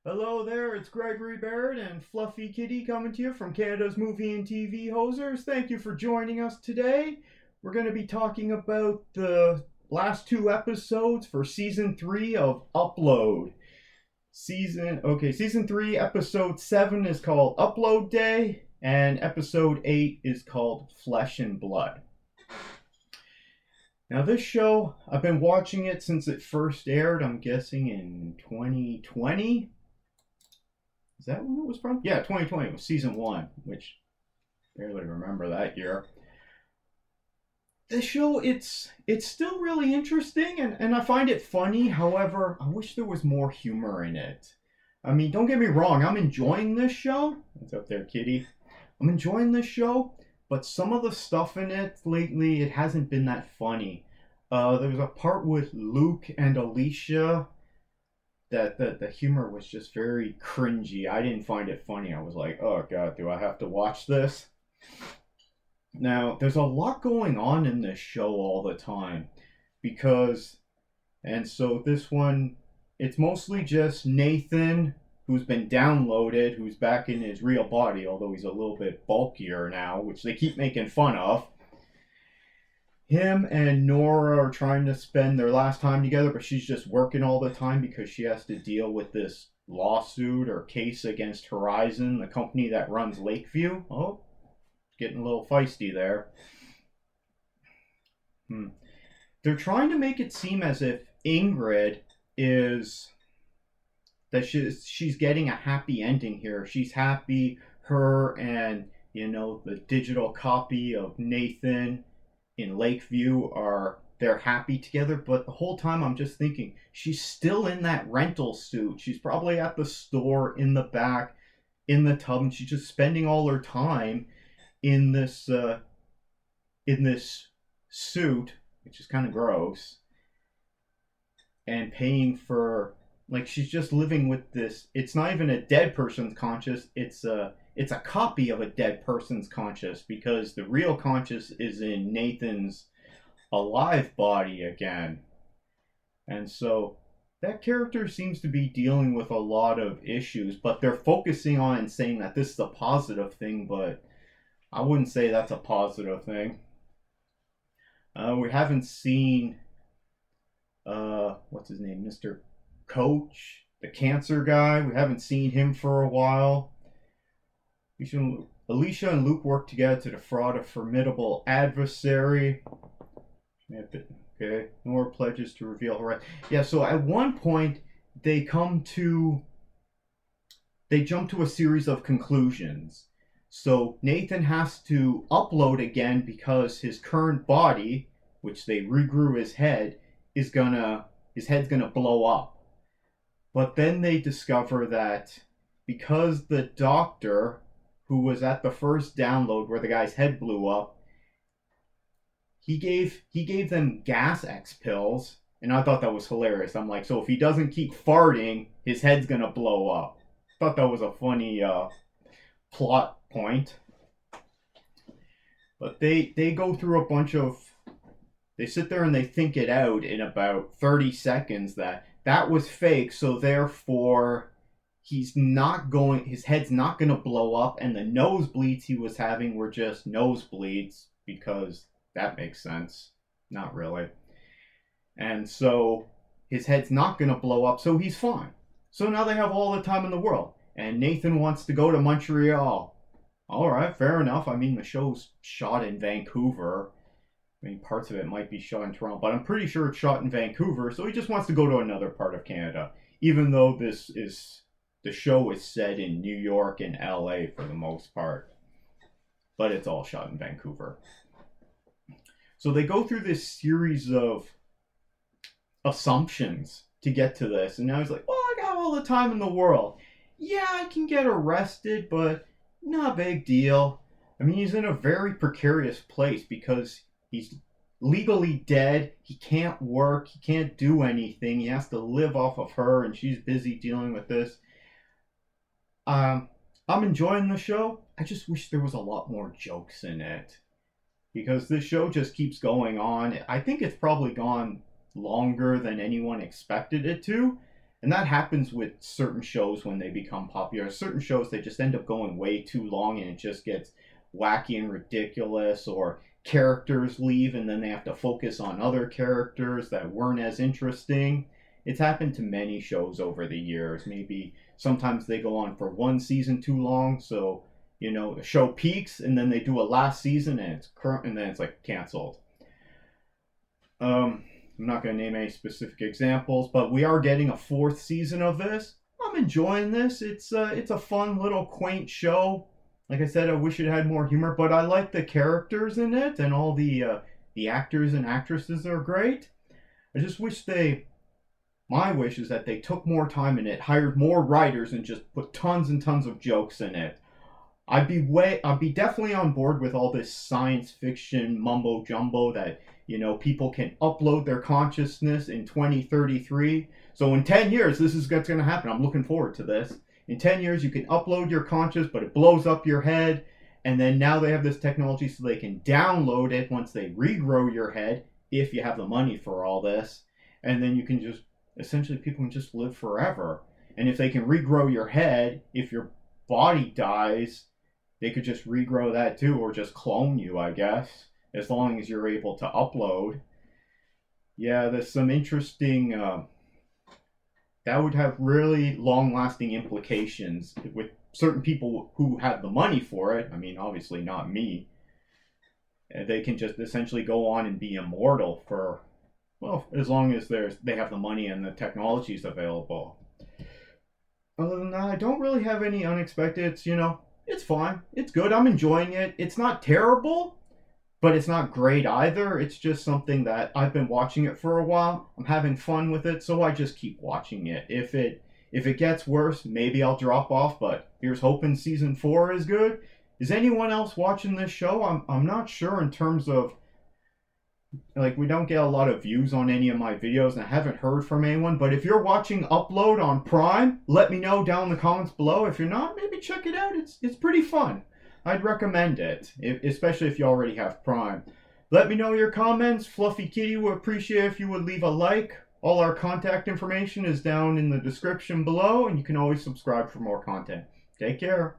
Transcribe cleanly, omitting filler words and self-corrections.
Hello there, it's Gregory Barrett and Fluffy Kitty coming to you from Canada's Movie and TV Hosers. Thank you for joining us today. We're going to be talking about the last two episodes for season 3 of Upload. Season 3, episode 7 is called Upload Day, and episode 8 is called Flesh and Blood. Now, this show, I've been watching it since it first aired, I'm guessing in 2020. Is that when it was from? Yeah, 2020 was season 1, which I barely remember that year. This show, it's still really interesting, and I find it funny. However, I wish there was more humor in it. I mean, don't get me wrong, I'm enjoying this show. What's up there, kitty? I'm enjoying this show, but some of the stuff in it lately, it hasn't been that funny. There was a part with Luke and Alicia that the humor was just very cringy. I didn't find it funny. I was like, oh god, do I have to watch this? Now, there's a lot going on in this show all the time and so this one, it's mostly just Nathan, who's been downloaded, who's back in his real body, although he's a little bit bulkier now, which they keep making fun of. Him and Nora are trying to spend their last time together, but she's just working all the time because she has to deal with this lawsuit or case against Horizon, the company that runs Lakeview. Oh, getting a little feisty there. They're trying to make it seem as if Ingrid is that she's getting a happy ending here. She's happy. Her and the digital copy of Nathan in Lakeview they're happy together, but the whole time I'm just thinking she's still in that rental suit. She's probably at the store in the back in the tub, and she's just spending all her time in this suit, which is kind of gross, and paying for, like, she's just living with this. It's not even a dead person's conscious. It's a copy of a dead person's conscious, because the real conscious is in Nathan's alive body again. And so that character seems to be dealing with a lot of issues, but they're focusing on and saying that this is a positive thing, but I wouldn't say that's a positive thing. We haven't seen what's his name, Mr. Coach, the cancer guy. We haven't seen him for a while. Alicia and Luke work together to defraud a formidable adversary. Okay, Nora pledges to reveal her. Yeah, so at one point they jump to a series of conclusions. So Nathan has to upload again because his current body, which they regrew his head, his head's gonna blow up. But then they discover that because the doctor who was at the first download where the guy's head blew up, he gave them gas X pills, and I thought that was hilarious. I'm like, so if he doesn't keep farting, his head's gonna blow up. Thought that was a funny plot point. But they go through a bunch of, they sit there and they think it out in about 30 seconds that was fake, so therefore his head's not going to blow up, and the nosebleeds he was having were just nosebleeds, because that makes sense. Not really. And so his head's not going to blow up, so he's fine. So now they have all the time in the world, and Nathan wants to go to Montreal. All right, fair enough. I mean, the show's shot in Vancouver. I mean, parts of it might be shot in Toronto, but I'm pretty sure it's shot in Vancouver, so he just wants to go to another part of Canada, even though the show is set in New York and LA for the most part. But it's all shot in Vancouver. So they go through this series of assumptions to get to this, and now he's like, well, I got all the time in the world. Yeah, I can get arrested, but not a big deal. I mean, he's in a very precarious place because he's legally dead. He can't work. He can't do anything. He has to live off of her, and she's busy dealing with this. I'm enjoying the show. I just wish there was a lot more jokes in it, because this show just keeps going on. I think it's probably gone longer than anyone expected it to. And that happens with certain shows when they become popular. Certain shows, they just end up going way too long and it just gets wacky and ridiculous, or characters leave and then they have to focus on other characters that weren't as interesting. It's happened to many shows over the years. Maybe sometimes they go on for one season too long, so the show peaks and then they do a last season and it's current and then it's like canceled. I'm not going to name any specific examples, but we are getting a fourth season of this. I'm enjoying this. It's a fun little quaint show. Like I said, I wish it had more humor, but I like the characters in it, and all the actors and actresses are great. I just wish my wish is that they took more time in it, hired more writers, and just put tons and tons of jokes in it. I'd be definitely on board with all this science fiction mumbo jumbo that people can upload their consciousness in 2033. So in 10 years, this is what's going to happen. I'm looking forward to this. In 10 years, you can upload your conscious, but it blows up your head. And then now they have this technology so they can download it once they regrow your head, if you have the money for all this. And then you can just, essentially, people can just live forever. And if they can regrow your head, if your body dies, they could just regrow that too, or just clone you, I guess, as long as you're able to upload. Yeah, there's some interesting, that would have really long-lasting implications with certain people who have the money for it. I mean, obviously not me. They can just essentially go on and be immortal for, well, as long as they have the money and the technology is available. Other than that, I don't really have any unexpected. It's fine. It's good. I'm enjoying it. It's not terrible, but it's not great either. It's just something that I've been watching it for a while. I'm having fun with it, so I just keep watching it. If it gets worse, maybe I'll drop off, but here's hoping season 4 is good. Is anyone else watching this show? I'm not sure in terms of, like, we don't get a lot of views on any of my videos, and I haven't heard from anyone. But if you're watching Upload on Prime, let me know down in the comments below. If you're not, maybe check it out. It's pretty fun. I'd recommend it, especially if you already have Prime. Let me know your comments. Fluffy Kitty would appreciate if you would leave a like. All our contact information is down in the description below, and you can always subscribe for more content. Take care.